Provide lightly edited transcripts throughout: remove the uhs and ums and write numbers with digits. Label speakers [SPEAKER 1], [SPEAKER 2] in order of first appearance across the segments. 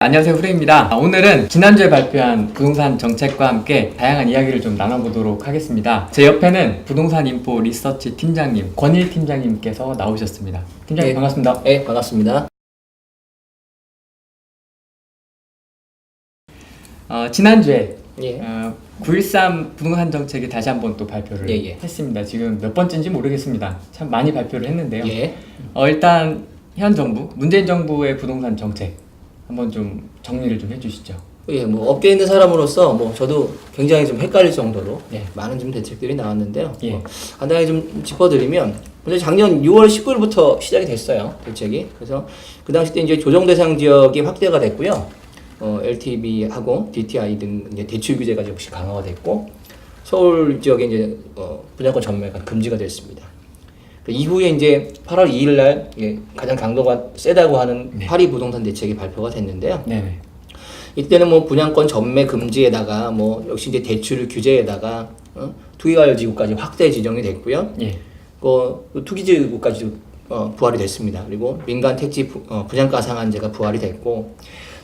[SPEAKER 1] 안녕하세요, 후레입니다. 오늘은 지난주에 발표한 부동산 정책과 함께 다양한 이야기를 좀 나눠보도록 하겠습니다. 제 옆에는 부동산 인포 리서치 팀장님 권일 팀장님께서 나오셨습니다. 팀장님
[SPEAKER 2] 네.
[SPEAKER 1] 반갑습니다.
[SPEAKER 2] 네, 반갑습니다.
[SPEAKER 1] 지난주에
[SPEAKER 2] 예.
[SPEAKER 1] 9.13 부동산 정책이 다시 한번 또 발표를
[SPEAKER 2] 예.
[SPEAKER 1] 했습니다. 지금 몇 번째인지 모르겠습니다. 참 많이 발표를 했는데요.
[SPEAKER 2] 예.
[SPEAKER 1] 일단 현 정부, 문재인 정부의 부동산 정책 한번 좀 정리를 좀 해주시죠.
[SPEAKER 2] 예, 뭐 업계에 있는 사람으로서 뭐 저도 굉장히 좀 헷갈릴 정도로
[SPEAKER 1] 예.
[SPEAKER 2] 많은 좀 대책들이 나왔는데요.
[SPEAKER 1] 예.
[SPEAKER 2] 간단하게 좀 짚어드리면 먼저 작년 6월 19일부터 시작이 됐어요, 대책이. 그래서 그 당시 때 이제 조정 대상 지역이 확대가 됐고요. LTV하고 DTI 등 이제 대출 규제가 역시 강화가 됐고 서울 지역에 이제 분양권 전매가 금지가 됐습니다. 그 이후에 이제 8월 2일 날 가장 강도가 세다고 하는
[SPEAKER 1] 네.
[SPEAKER 2] 파리 부동산 대책이 발표가 됐는데요.
[SPEAKER 1] 네네.
[SPEAKER 2] 이때는 뭐 분양권 전매 금지에다가 뭐 역시 이제 대출 규제에다가 투기과열지구까지 확대 지정이 됐고요.
[SPEAKER 1] 예.
[SPEAKER 2] 투기지구까지 부활이 됐습니다. 그리고 민간 택지 분양가 상한제가 부활이 됐고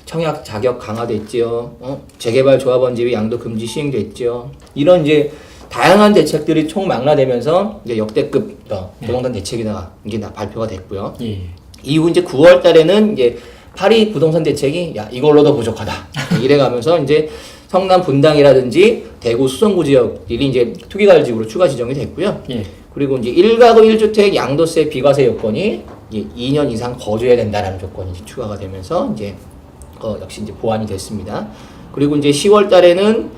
[SPEAKER 2] 청약 자격 강화됐지요. 재개발 조합원 지위 양도 금지 시행됐지요. 이런 이제 다양한 대책들이 총망라되면서 이제 역대급 부동산 대책이다가 이게 발표가 됐고요.
[SPEAKER 1] 예.
[SPEAKER 2] 이후 이제 9월 달에는 이제 파리 부동산 대책이 야 이걸로도 부족하다 이래가면서 이제 성남 분당이라든지 대구 수성구 지역들이 이제 투기과열지구로 추가 지정이 됐고요.
[SPEAKER 1] 예.
[SPEAKER 2] 그리고 이제 1가구 1주택 양도세 비과세 요건이 이제 2년 이상 거주해야 된다라는 조건이 이제 추가가 되면서 이제 역시 이제 보완이 됐습니다. 그리고 이제 10월 달에는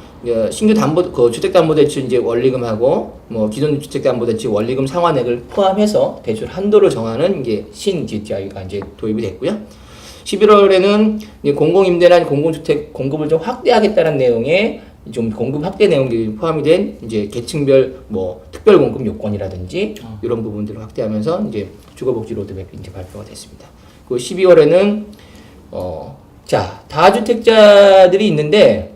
[SPEAKER 2] 신규 주택담보대출 이제 원리금하고 뭐 기존 주택담보대출 원리금 상환액을 포함해서 대출 한도를 정하는 이제 신 DTI가 이제 도입이 됐고요. 11월에는 공공임대나 공공주택 공급을 좀 확대하겠다는 내용의 좀 공급 확대 내용들이 포함이 된 이제 계층별 뭐 특별 공급 요건이라든지 이런 부분들을 확대하면서 이제 주거복지 로드맵이 이제 발표가 됐습니다. 그리고 12월에는 자 다주택자들이 있는데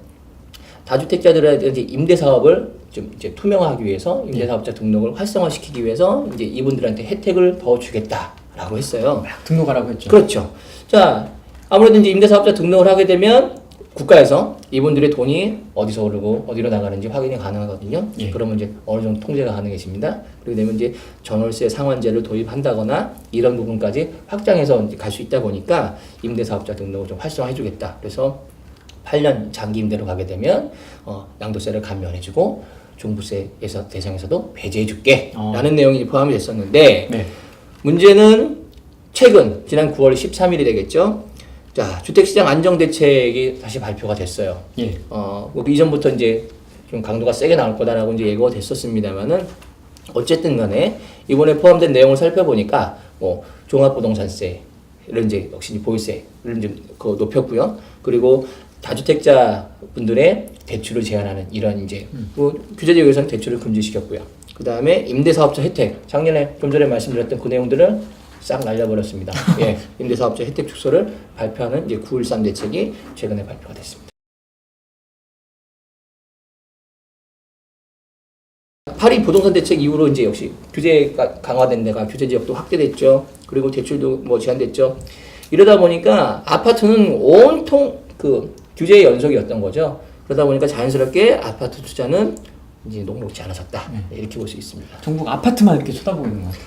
[SPEAKER 2] 다주택자들한테 이제 임대사업을 좀 이제 투명화하기 위해서 임대사업자 등록을 활성화시키기 위해서 이제 이분들한테 혜택을 더 주겠다라고 했어요.
[SPEAKER 1] 등록하라고 했죠.
[SPEAKER 2] 그렇죠. 자, 아무래도 이제 임대사업자 등록을 하게 되면 국가에서 이분들의 돈이 어디서 오르고 어디로 나가는지 확인이 가능하거든요.
[SPEAKER 1] 예.
[SPEAKER 2] 그러면 이제 어느 정도 통제가 가능해집니다. 그렇게 되면 이제 전월세 상환제를 도입한다거나 이런 부분까지 확장해서 이제 갈 수 있다 보니까 임대사업자 등록을 좀 활성화해주겠다. 그래서 8년 장기 임대로 가게 되면 양도세를 감면해주고 종부세에서 대상에서도 배제해줄게 라는 내용이 포함이 됐었는데
[SPEAKER 1] 네.
[SPEAKER 2] 문제는 최근 지난 9월 13일이 되겠죠. 자, 주택시장 안정대책이 다시 발표가 됐어요.
[SPEAKER 1] 예.
[SPEAKER 2] 뭐 이전부터 이제 좀 강도가 세게 나올 거다라고 이제 예고가 됐었습니다만은 어쨌든 간에 이번에 포함된 내용을 살펴보니까 뭐 종합부동산세를 이제 역시 보유세를 좀 높였고요. 그리고 다주택자 분들의 대출을 제한하는 이런 이제 뭐 규제지역에서는 대출을 금지시켰고요. 그 다음에 임대사업자 혜택 작년에 좀 전에 말씀드렸던 그 내용들을 싹 날려버렸습니다. 예, 임대사업자 혜택 축소를 발표하는 이제 9.13 대책이 최근에 발표가 됐습니다. 파리 부동산 대책 이후로 이제 역시 규제가 강화된 데가 규제 지역도 확대됐죠. 그리고 대출도 뭐 제한됐죠. 이러다 보니까 아파트는 온통 그 규제의 연속이었던 거죠. 그러다 보니까 자연스럽게 아파트 투자는 이제 녹록지 않아졌다. 이렇게 볼 수 있습니다.
[SPEAKER 1] 정부가 아파트만 이렇게 쳐다보고 있는 것 같아요.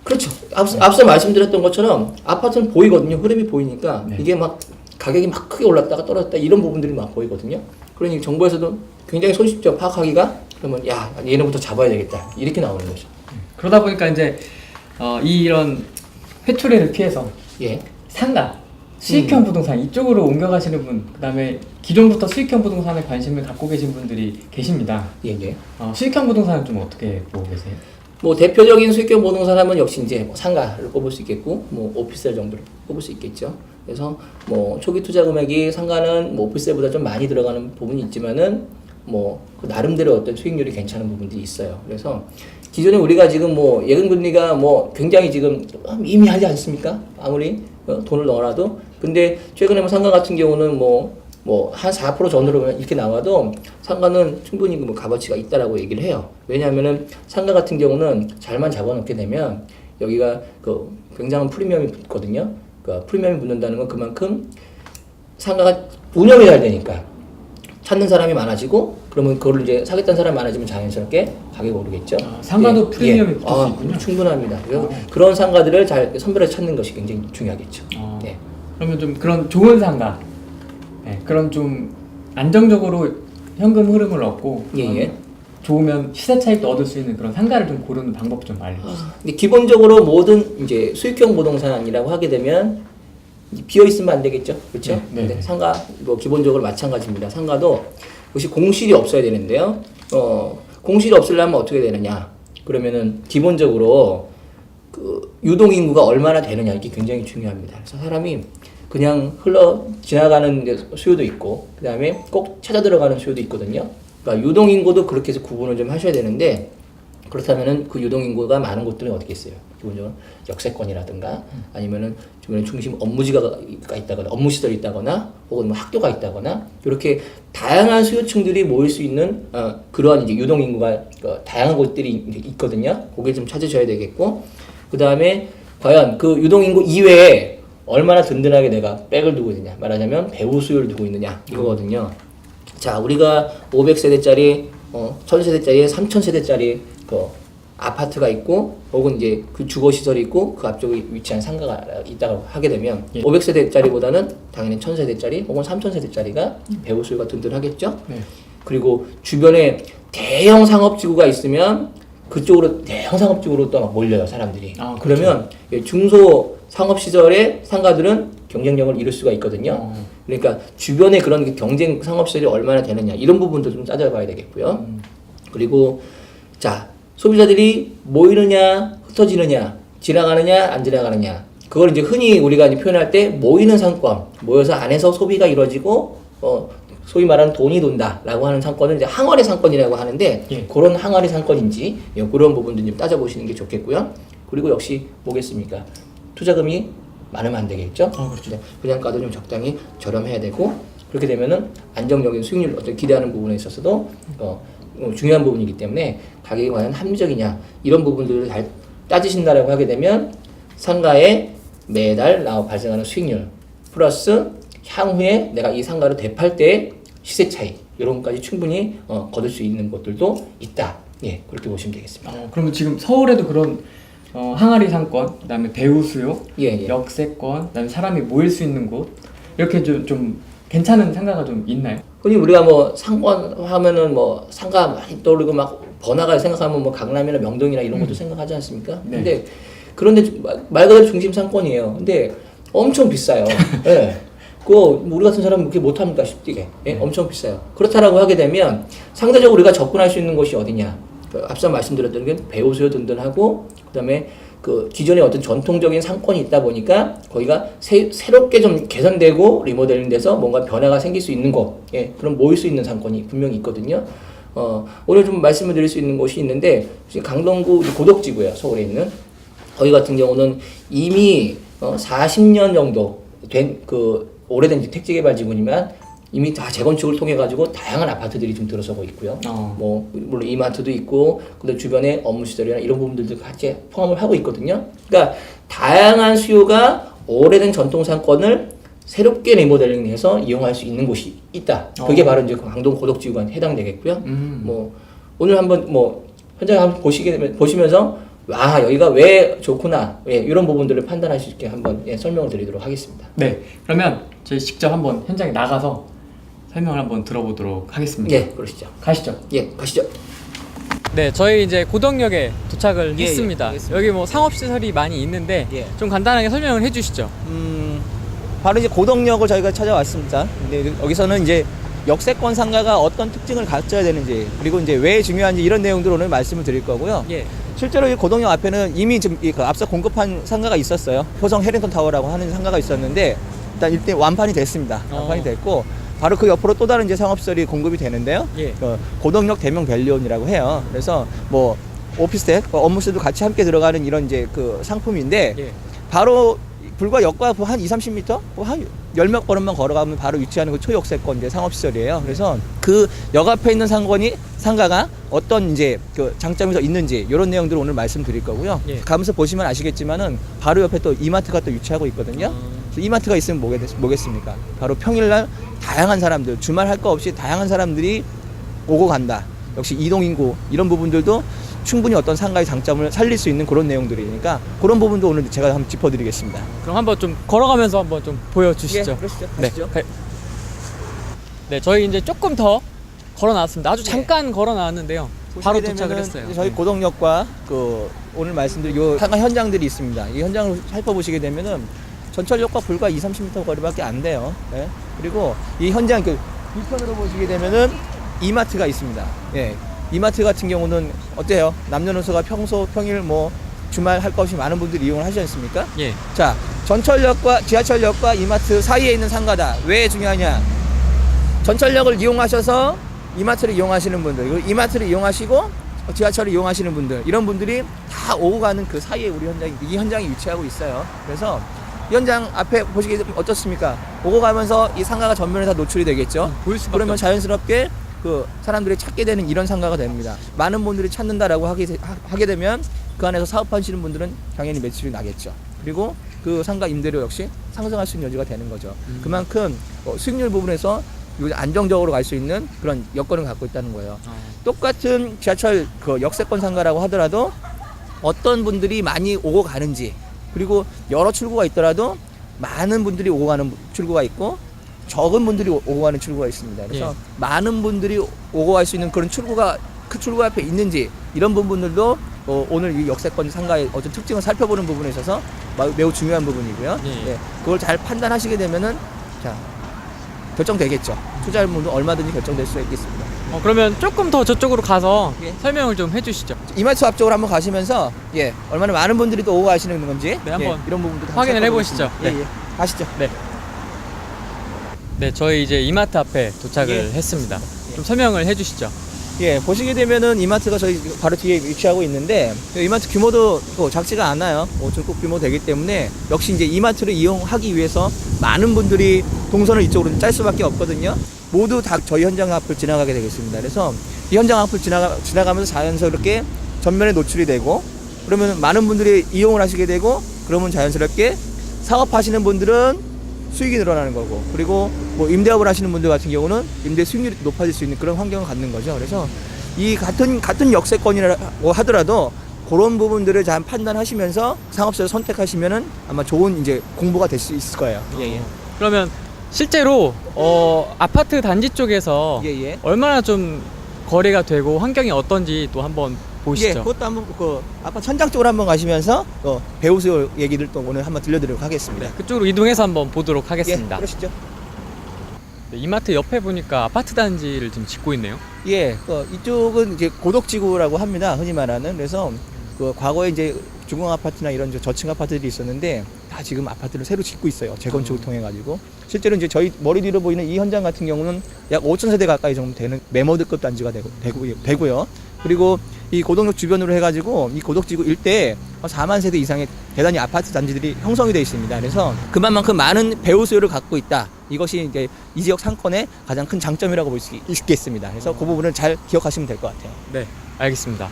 [SPEAKER 2] 그렇죠. 앞서 말씀드렸던 것처럼 아파트는 보이거든요. 흐름이 보이니까
[SPEAKER 1] 네.
[SPEAKER 2] 이게 막 가격이 막 크게 올랐다가 떨어졌다 이런 부분들이 막 보이거든요. 그러니 정부에서도 굉장히 손쉽죠. 파악하기가. 그러면 야 얘네부터 잡아야 되겠다 이렇게 나오는 거죠.
[SPEAKER 1] 그러다 보니까 이제 이런 회초리를 피해서
[SPEAKER 2] 예.
[SPEAKER 1] 상가, 수익형 부동산 이쪽으로 옮겨가시는 분, 그다음에 기존부터 수익형 부동산에 관심을 갖고 계신 분들이 계십니다.
[SPEAKER 2] 예.
[SPEAKER 1] 수익형 부동산은 좀 어떻게 보고 계세요?
[SPEAKER 2] 뭐 대표적인 수익형 부동산 하면 역시 이제 뭐 상가를 꼽을 수 있겠고 뭐 오피스텔 정도를 꼽을 수 있겠죠. 그래서 뭐 초기 투자 금액이 상가는 뭐 오피스텔보다 좀 많이 들어가는 부분이 있지만은 뭐 그 나름대로 어떤 수익률이 괜찮은 부분들이 있어요. 그래서 기존에 우리가 지금 뭐 예금 금리가 뭐 굉장히 지금 미미하지 않습니까? 아무리 돈을 넣어놔도. 근데 최근에 뭐 상가 같은 경우는 뭐 한 4% 전후로 이렇게 나와도 상가는 충분히 뭐 값어치가 있다라고 얘기를 해요. 왜냐하면은 상가 같은 경우는 잘만 잡아놓게 되면 여기가 그 굉장한 프리미엄이 붙거든요. 그러니까 프리미엄이 붙는다는 건 그만큼 상가가 운영이 잘 되니까 찾는 사람이 많아지고 그러면 그걸 이제 사겠다는 사람이 많아지면 자연스럽게 가격이 오르겠죠.
[SPEAKER 1] 상가도 프리미엄이 붙을 수 있군요.
[SPEAKER 2] 충분합니다. 그래서 그런 상가들을 잘 선별해서 찾는 것이 굉장히 중요하겠죠. 네.
[SPEAKER 1] 그러면 좀 그런 좋은 상가, 네, 그런 좀 안정적으로 현금 흐름을 얻고
[SPEAKER 2] 예.
[SPEAKER 1] 좋으면 시세 차익도 얻을 수 있는 그런 상가를 좀 고르는 방법 좀 알려주세요.
[SPEAKER 2] 근데 기본적으로 모든 이제 수익형 부동산이라고 하게 되면 비어 있으면 안 되겠죠, 그렇죠?
[SPEAKER 1] 네.
[SPEAKER 2] 근데 상가 뭐 기본적으로 마찬가지입니다. 상가도 혹시 공실이 없어야 되는데요. 공실이 없으려면 어떻게 되느냐? 그러면은 기본적으로 그 유동 인구가 얼마나 되느냐 이게 굉장히 중요합니다. 그래서 사람이 그냥 흘러 지나가는 수요도 있고 그 다음에 꼭 찾아 들어가는 수요도 있거든요. 그러니까 유동 인구도 그렇게 해서 구분을 좀 하셔야 되는데 그렇다면은 그 유동 인구가 많은 곳들은 어떻게 있어요? 기본적으로 역세권이라든가 아니면은 주변에 중심 업무지가 있다거나 업무 시설이 있다거나 혹은 뭐 학교가 있다거나 이렇게 다양한 수요층들이 모일 수 있는 그러한 이제 유동 인구가 다양한 곳들이 이제 있거든요. 거기를 좀 찾으셔야 되겠고 그 다음에 과연 그 유동 인구 이외에 얼마나 든든하게 내가 백을 두고 있느냐 말하자면 배후 수요를 두고 있느냐 이거거든요. 자 우리가 500세대짜리 1000세대짜리 3000세대짜리 그 아파트가 있고 혹은 이제 그 주거 시설이 있고 그 앞쪽에 위치한 상가가 있다고 하게 되면 500세대짜리보다는 당연히 1000세대짜리 혹은 3000세대짜리가 배후 수요가 든든하겠죠.
[SPEAKER 1] 네.
[SPEAKER 2] 그리고 주변에 대형 상업지구가 있으면 그쪽으로 대형 상업지구로 또 막 몰려요 사람들이.
[SPEAKER 1] 그렇죠.
[SPEAKER 2] 그러면 중소 상업시설의 상가들은 경쟁력을 잃을 수가 있거든요. 그러니까 주변에 그런 경쟁 상업시설이 얼마나 되느냐 이런 부분도 좀 따져봐야 되겠고요. 그리고 자 소비자들이 모이느냐 흩어지느냐 지나가느냐 안 지나가느냐 그걸 이제 흔히 우리가 이제 표현할 때 모이는 상권 모여서 안에서 소비가 이루어지고 소위 말하는 돈이 돈다라고 하는 상권을 이제 항아리 상권이라고 하는데 그런 항아리 상권인지 그런 부분도 좀 따져보시는 게 좋겠고요. 그리고 역시 뭐겠습니까? 투자금이 많으면 안 되겠죠. 그렇죠. 분양가도 좀 적당히 저렴해야 되고 그렇게 되면은 안정적인 수익률 어떤 기대하는 부분에 있어서도 중요한 부분이기 때문에 가격이 과연 합리적이냐 이런 부분들을 잘 따지신다라고 하게 되면 상가에 매달 발생하는 수익률 플러스 향후에 내가 이 상가를 되팔 때 시세 차이 이런 것까지 충분히 거둘 수 있는 것들도 있다. 예, 그렇게 보시면 되겠습니다.
[SPEAKER 1] 그러면 지금 서울에도 그런 항아리 상권, 그다음에 배후 수요, 역세권, 그다음에 사람이 모일 수 있는 곳 이렇게 좀 괜찮은 상가가 좀 있나요?
[SPEAKER 2] 흔히 우리가 뭐 상권 하면은 뭐 상가 많이 떠오르고 막 번화가 생각하면 뭐 강남이나 명동이나 이런 것도 생각하지 않습니까?
[SPEAKER 1] 네.
[SPEAKER 2] 근데 그런데 말 그대로 중심 상권이에요. 근데 엄청 비싸요. 예. 그거 우리 같은 사람은 그렇게 못합니까 쉽게? 예? 엄청 비싸요. 그렇다라고 하게 되면 상대적으로 우리가 접근할 수 있는 곳이 어디냐? 앞서 말씀드렸던 게 배후 수요 든든하고 그다음에 그 기존에 어떤 전통적인 상권이 있다 보니까 거기가 새롭게 좀 개선되고 리모델링 돼서 뭔가 변화가 생길 수 있는 곳, 그럼 모일 수 있는 상권이 분명히 있거든요. 오늘 좀 말씀을 드릴 수 있는 곳이 있는데 강동구 고덕지구예요, 서울에 있는. 거기 같은 경우는 이미 40년 정도 된 그 오래된 택지개발지구지만 이미 다 재건축을 통해 가지고 다양한 아파트들이 좀 들어서고 있고요. 뭐 물론 이마트도 있고 근데 주변에 업무 시설이나 이런 부분들도 같이 포함을 하고 있거든요. 그러니까 다양한 수요가 오래된 전통 상권을 새롭게 리모델링해서 이용할 수 있는 곳이 있다. 그게 바로 이제 강동 고덕지구에 해당되겠고요. 뭐 오늘 한번 뭐 현장 한번 보시면서 여기가 왜 좋구나 이런 부분들을 판단할 수 있게 한번 설명을 드리도록 하겠습니다.
[SPEAKER 1] 네, 그러면 저희 직접 한번 현장에 나가서 설명을 한번 들어보도록 하겠습니다.
[SPEAKER 2] 예, 그러시죠.
[SPEAKER 1] 가시죠.
[SPEAKER 2] 예, 가시죠.
[SPEAKER 1] 네, 저희 이제 고덕역에 도착을
[SPEAKER 2] 예,
[SPEAKER 1] 했습니다.
[SPEAKER 2] 알겠습니다.
[SPEAKER 1] 여기 뭐 상업시설이 많이 있는데 좀 간단하게 설명을 해주시죠.
[SPEAKER 3] 바로 이제 고덕역을 저희가 찾아왔습니다. 근데 여기서는 이제 역세권 상가가 어떤 특징을 갖춰야 되는지 그리고 이제 왜 중요한지 이런 내용들을 오늘 말씀을 드릴 거고요. 실제로 이 고덕역 앞에는 이미 지금 앞서 공급한 상가가 있었어요. 효성 해링턴 타워라고 하는 상가가 있었는데 일단 완판이 됐습니다. 완판이 됐고 바로 그 옆으로 또 다른 이제 상업시설이 공급이 되는데요. 고덕역 대명 밸리온이라고 해요. 그래서 뭐 오피스텔, 업무실도 같이 함께 들어가는 이런 이제 그 상품인데 바로 불과 역과 한 20-30m, 한 10몇 걸음만 걸어가면 바로 위치하는 그 초역세권 이제 상업시설이에요. 그래서 그 역 앞에 있는 상가가 어떤 이제 그 장점이 더 있는지 이런 내용들을 오늘 말씀드릴 거고요. 가면서 보시면 아시겠지만은 바로 옆에 또 이마트가 또 위치하고 있거든요. 이마트가 있으면 뭐겠습니까? 바로 평일날 다양한 사람들, 주말 할 거 없이 다양한 사람들이 오고 간다. 역시 이동인구 이런 부분들도 충분히 어떤 상가의 장점을 살릴 수 있는 그런 내용들이니까 그런 부분도 오늘 제가 한번 짚어드리겠습니다.
[SPEAKER 1] 그럼 한번 좀 걸어가면서 한번 좀 보여주시죠.
[SPEAKER 3] 예, 그러시죠.
[SPEAKER 1] 네.
[SPEAKER 3] 가시죠.
[SPEAKER 1] 네, 저희 이제 조금 더 걸어 나왔습니다. 아주
[SPEAKER 3] 네.
[SPEAKER 1] 잠깐 걸어 나왔는데요. 바로
[SPEAKER 3] 보시게
[SPEAKER 1] 도착을
[SPEAKER 3] 되면은
[SPEAKER 1] 했어요.
[SPEAKER 3] 저희
[SPEAKER 1] 네.
[SPEAKER 3] 고덕역과 그 오늘 말씀드린 요 상가 현장들이 있습니다. 이 현장을 살펴보시게 되면은 전철역과 불과 2-30m 거리밖에 안 돼요. 예. 그리고 이 현장 그 뒤편으로 보시게 되면은 이마트가 있습니다. 예. 이마트 같은 경우는 어때요? 남녀노소가 평일 뭐 주말 할 거 없이 많은 분들이 이용을 하지 않습니까?
[SPEAKER 1] 예.
[SPEAKER 3] 자, 전철역과 지하철역과 이마트 사이에 있는 상가다. 왜 중요하냐? 전철역을 이용하셔서 이마트를 이용하시는 분들, 그리고 이마트를 이용하시고 지하철을 이용하시는 분들, 이런 분들이 다 오고 가는 그 사이에 우리 이 현장이 위치하고 있어요. 그래서 이 현장 앞에 보시게 되면 어떻습니까? 오고 가면서 이 상가가 전면에 다 노출이 되겠죠.
[SPEAKER 1] 보일 수밖에
[SPEAKER 3] 그러면
[SPEAKER 1] 없죠.
[SPEAKER 3] 자연스럽게 그 사람들이 찾게 되는 이런 상가가 됩니다. 많은 분들이 찾는다라고 하게 되면 그 안에서 사업하시는 분들은 당연히 매출이 나겠죠. 그리고 그 상가 임대료 역시 상승할 수 있는 여지가 되는 거죠. 그만큼 수익률 부분에서 안정적으로 갈 수 있는 그런 여건을 갖고 있다는 거예요. 똑같은 지하철 그 역세권 상가라고 하더라도 어떤 분들이 많이 오고 가는지, 그리고 여러 출구가 있더라도 많은 분들이 오고 가는 출구가 있고 적은 분들이 오고 가는 출구가 있습니다. 그래서
[SPEAKER 1] 예.
[SPEAKER 3] 많은 분들이 오고 갈 수 있는 그런 출구가 그 출구 앞에 있는지, 이런 부분들도 오늘 이 역세권 상가의 어떤 특징을 살펴보는 부분에 있어서 매우 중요한 부분이고요.
[SPEAKER 1] 예.
[SPEAKER 3] 예, 그걸 잘 판단하시게 되면은 자 결정되겠죠. 투자할 부분도 얼마든지 결정될 수 있겠습니다.
[SPEAKER 1] 그러면 조금 더 저쪽으로 가서
[SPEAKER 3] 예.
[SPEAKER 1] 설명을 좀 해주시죠.
[SPEAKER 3] 이마트 앞쪽으로 한번 가시면서 얼마나 많은 분들이 또 오고 가시는 건지
[SPEAKER 1] 네, 한번
[SPEAKER 3] 이런 부분도
[SPEAKER 1] 확인을 해보시죠.
[SPEAKER 3] 예,
[SPEAKER 1] 네.
[SPEAKER 3] 예. 가시죠.
[SPEAKER 1] 네, 저희 이제 이마트 앞에 도착을
[SPEAKER 3] 예.
[SPEAKER 1] 했습니다. 좀 설명을 해주시죠.
[SPEAKER 3] 예, 보시게 되면은 이마트가 저희 바로 뒤에 위치하고 있는데 이마트 규모도 작지가 않아요. 중급 규모 되기 때문에 역시 이제 이마트를 이용하기 위해서 많은 분들이 동선을 이쪽으로 짤 수밖에 없거든요. 모두 다 저희 현장 앞을 지나가게 되겠습니다. 그래서 이 현장 앞을 지나가면서 자연스럽게 전면에 노출이 되고, 그러면 많은 분들이 이용을 하시게 되고, 그러면 자연스럽게 사업하시는 분들은 수익이 늘어나는 거고, 그리고 뭐 임대업을 하시는 분들 같은 경우는 임대 수익률이 높아질 수 있는 그런 환경을 갖는 거죠. 그래서 이 같은 역세권이라고 하더라도 그런 부분들을 잘 판단하시면서 상업소를 선택하시면은 아마 좋은 이제 공부가 될 수 있을 거예요.
[SPEAKER 1] 그러면 실제로 아파트 단지 쪽에서
[SPEAKER 3] 예.
[SPEAKER 1] 얼마나 좀 거리가 되고 환경이 어떤지 또 한번 보시죠.
[SPEAKER 3] 그것도 한번 아파트 현장 쪽으로 한번 가시면서 배우수 얘기를 또 오늘 한번 들려드리도록 하겠습니다.
[SPEAKER 1] 그쪽으로 이동해서 한번 보도록 하겠습니다.
[SPEAKER 3] 예, 그러시죠.
[SPEAKER 1] 네, 이마트 옆에 보니까 아파트 단지를 지금 짓고 있네요.
[SPEAKER 3] 예, 이쪽은 이제 고덕지구라고 합니다. 흔히 말하는. 그래서 과거에 이제 주공 아파트나 이런 저층 아파트들이 있었는데 다 지금 아파트를 새로 짓고 있어요. 재건축을 통해 가지고. 실제로 이제 저희 머리 뒤로 보이는 이 현장 같은 경우는 약 5,000세대 가까이 정도 되는 매모드급 단지가 되고요. 그리고 이 고덕역 주변으로 해가지고 이 고덕지구 일대에 4만 세대 이상의 대단히 아파트 단지들이 형성이 되어 있습니다. 그래서 그만큼 많은 배우 수요를 갖고 있다. 이것이 이제 이 지역 상권의 가장 큰 장점이라고 볼 수 있겠습니다. 그래서 그 부분을 잘 기억하시면 될 것 같아요.
[SPEAKER 1] 네, 알겠습니다.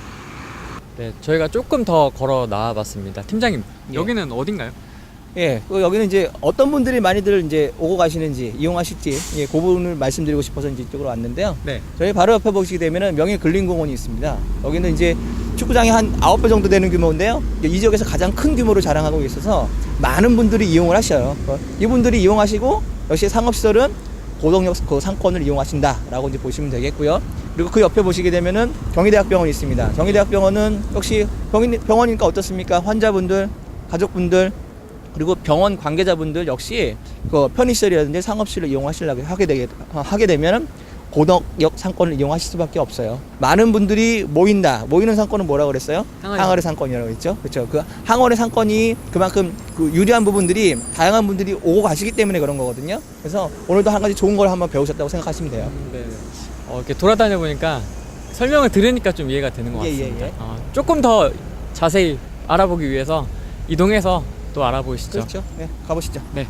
[SPEAKER 1] 네, 저희가 조금 더 걸어 나와봤습니다. 팀장님,
[SPEAKER 3] 예.
[SPEAKER 1] 여기는 어딘가요?
[SPEAKER 3] 예, 여기는 이제 어떤 분들이 많이들 이제 오고 가시는지 이용하실지 그 부분을 말씀드리고 싶어서 이제 이쪽으로 왔는데요.
[SPEAKER 1] 네.
[SPEAKER 3] 저희 바로 옆에 보시게 되면은 명예근린공원이 있습니다. 여기는 이제 축구장이 한 9배 정도 되는 규모인데요. 이 지역에서 가장 큰 규모를 자랑하고 있어서 많은 분들이 이용을 하셔요. 이분들이 이용하시고 역시 상업시설은 고덕역 그 상권을 이용하신다라고 이제 보시면 되겠고요. 그리고 그 옆에 보시게 되면은 경희대학병원이 있습니다. 경희대학병원은 역시 병원이니까 어떻습니까? 환자분들, 가족분들, 그리고 병원 관계자분들 역시 그 편의시설이라든지 상업시설을 이용하시려고 하게 되면 고덕역 상권을 이용하실 수밖에 없어요. 많은 분들이 모이는 상권은 뭐라고 그랬어요? 항아리 상권이라고 했죠. 그렇죠. 그 항아리 상권이 그만큼 유리한 부분들이 다양한 분들이 오고 가시기 때문에 그런 거거든요. 그래서 오늘도 한 가지 좋은 걸 한번 배우셨다고 생각하시면 돼요.
[SPEAKER 1] 네. 이렇게 돌아다녀 보니까 설명을 들으니까 좀 이해가 되는 것 같습니다.
[SPEAKER 3] 예.
[SPEAKER 1] 조금 더 자세히 알아보기 위해서 이동해서 또 알아보시죠.
[SPEAKER 3] 그렇죠. 네, 가보시죠.
[SPEAKER 1] 네,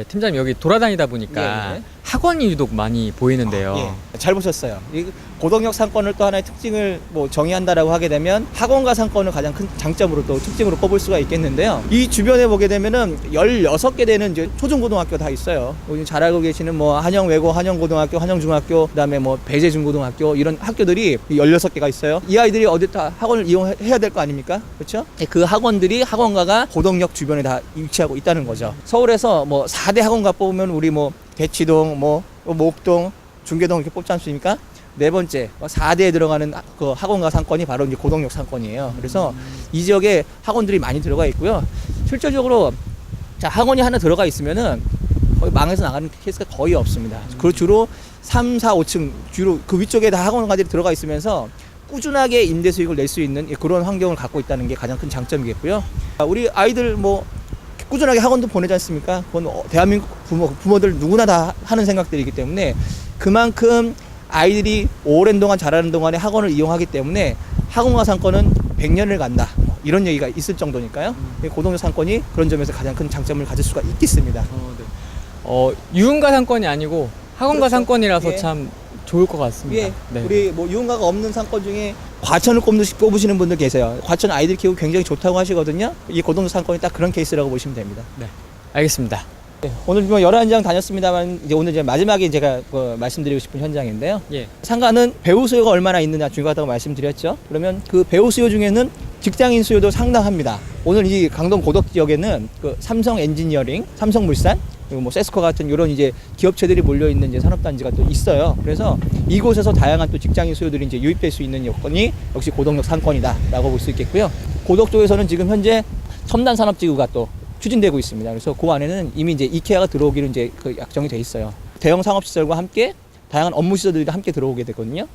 [SPEAKER 1] 팀장님 여기 돌아다니다 보니까
[SPEAKER 3] 예.
[SPEAKER 1] 학원이 유독 많이 보이는데요.
[SPEAKER 3] 예, 잘 보셨어요. 이 고덕역 상권을 또 하나의 특징을 뭐 정의한다라고 하게 되면 학원과 상권을 가장 큰 장점으로 또 특징으로 꼽을 수가 있겠는데요. 이 주변에 보게 되면은 16개 되는 이제 초중고등학교 다 있어요. 여기 잘 알고 계시는 뭐 한영외고, 한영고등학교, 한영중학교, 그다음에 뭐 배재중고등학교 이런 학교들이 16개가 있어요. 이 아이들이 어디 다 학원을 이용해야 될 거 아닙니까? 그렇죠? 그 학원들이 학원가가 고덕역 주변에 다 위치하고 있다는 거죠. 서울에서 뭐 4대 학원가 뽑으면 우리 뭐 대치동, 뭐 목동, 중계동 이렇게 뽑지 않습니까? 네 번째 4대에 들어가는 그 학원가 상권이 바로 이제 고덕역 상권이에요. 그래서 이 지역에 학원들이 많이 들어가 있고요. 실질적으로 자 학원이 하나 들어가 있으면은 거의 망해서 나가는 케이스가 거의 없습니다. 그 주로 3, 4, 5층 주로 그 위쪽에 다 학원가들이 들어가 있으면서 꾸준하게 임대 수익을 낼 수 있는 그런 환경을 갖고 있다는 게 가장 큰 장점이겠고요. 우리 아이들 뭐 꾸준하게 학원도 보내지 않습니까? 그건 대한민국 부모들 누구나 다 하는 생각들이기 때문에 그만큼 아이들이 오랜 동안 자라는 동안에 학원을 이용하기 때문에 학원가 상권은 100년을 간다. 이런 얘기가 있을 정도니까요. 고덕역 상권이 그런 점에서 가장 큰 장점을 가질 수가 있겠습니다.
[SPEAKER 1] 유흥가 상권이 아니고 학원가
[SPEAKER 3] 그렇죠.
[SPEAKER 1] 상권이라서
[SPEAKER 3] 예.
[SPEAKER 1] 참 좋을 것 같습니다.
[SPEAKER 3] 예,
[SPEAKER 1] 네.
[SPEAKER 3] 우리 뭐 유흥가가 없는 상권 중에 과천을 꼽으시는 분들 계세요. 과천 아이들 키우기 굉장히 좋다고 하시거든요. 이 고덕역 상권이 딱 그런 케이스라고 보시면 됩니다.
[SPEAKER 1] 네. 알겠습니다.
[SPEAKER 3] 네, 오늘 뭐 11장 다녔습니다만 이제 오늘 이제 마지막에 제가 말씀드리고 싶은 현장인데요.
[SPEAKER 1] 예.
[SPEAKER 3] 상가는 배우 수요가 얼마나 있느냐 중요하다고 말씀드렸죠. 그러면 그 배우 수요 중에는 직장인 수요도 상당합니다. 오늘 이 강동 고덕 지역에는 그 삼성 엔지니어링, 삼성물산, 그리고 뭐 세스코 같은 이런 이제 기업체들이 몰려 있는 이제 산업단지가 또 있어요. 그래서 이곳에서 다양한 또 직장인 수요들이 이제 유입될 수 있는 여건이 역시 고덕역 상권이다라고 볼 수 있겠고요. 고덕 쪽에서는 지금 현재 첨단 산업지구가 또 추진되고 있습니다. 그래서 그 안에는 이미 이제 이케아가 들어오기로 이제 그 약정이 돼 있어요. 대형 상업시설과 함께 다양한 업무 시설들이 함께 들어오게 되거든요.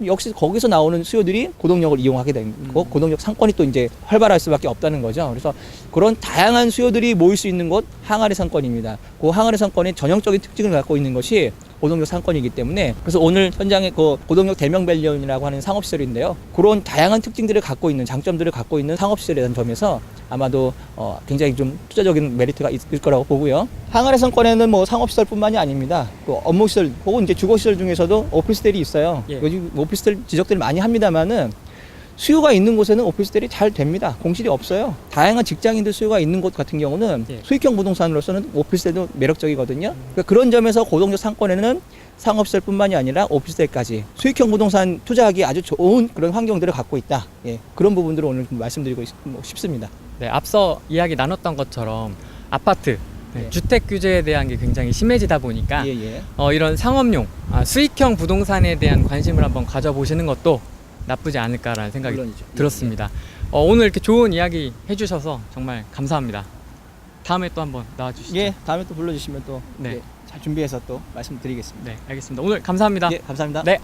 [SPEAKER 3] 역시 거기서 나오는 수요들이 고덕역을 이용하게 되고 고덕역 상권이 또 이제 활발할 수밖에 없다는 거죠. 그래서 그런 다양한 수요들이 모일 수 있는 곳 항아리 상권입니다. 그 항아리 상권의 전형적인 특징을 갖고 있는 것이 고덕역 상권이기 때문에 그래서 오늘 현장에 그 고덕역 대명밸리온이라고 하는 상업시설인데요. 그런 다양한 특징들을 갖고 있는 장점들을 갖고 있는 상업시설이라는 점에서 아마도 굉장히 좀 투자적인 메리트가 있을 거라고 보고요. 항아리 상권에는 뭐 상업시설뿐만이 아닙니다. 또 업무시설 혹은 이제 주거시설 중에서도 오피스텔이 있어요.
[SPEAKER 1] 예.
[SPEAKER 3] 요즘 오피스텔 지적들 많이 합니다만은 수요가 있는 곳에는 오피스텔이 잘 됩니다. 공실이 없어요. 다양한 직장인들 수요가 있는 곳 같은 경우는
[SPEAKER 1] 예.
[SPEAKER 3] 수익형 부동산으로서는 오피스텔도 매력적이거든요. 그러니까 그런 점에서 고덕역 상권에는 상업시설뿐만이 아니라 오피스텔까지 수익형 부동산 투자하기 아주 좋은 그런 환경들을 갖고 있다. 예, 그런 부분들을 오늘 말씀드리고 싶습니다.
[SPEAKER 1] 네, 앞서 이야기 나눴던 것처럼 아파트,
[SPEAKER 3] 예.
[SPEAKER 1] 주택 규제에 대한 게 굉장히 심해지다 보니까
[SPEAKER 3] 예.
[SPEAKER 1] 이런 상업용, 수익형 부동산에 대한 관심을 한번 가져보시는 것도 나쁘지 않을까라는 생각이
[SPEAKER 3] 물론이죠.
[SPEAKER 1] 들었습니다. 오늘 이렇게 좋은 이야기 해주셔서 정말 감사합니다. 다음에 또 한번 나와주시죠.
[SPEAKER 3] 예, 다음에 또 불러주시면 또
[SPEAKER 1] 네.
[SPEAKER 3] 잘 준비해서 또 말씀드리겠습니다.
[SPEAKER 1] 네, 알겠습니다. 오늘 감사합니다.
[SPEAKER 3] 예, 감사합니다.
[SPEAKER 1] 네.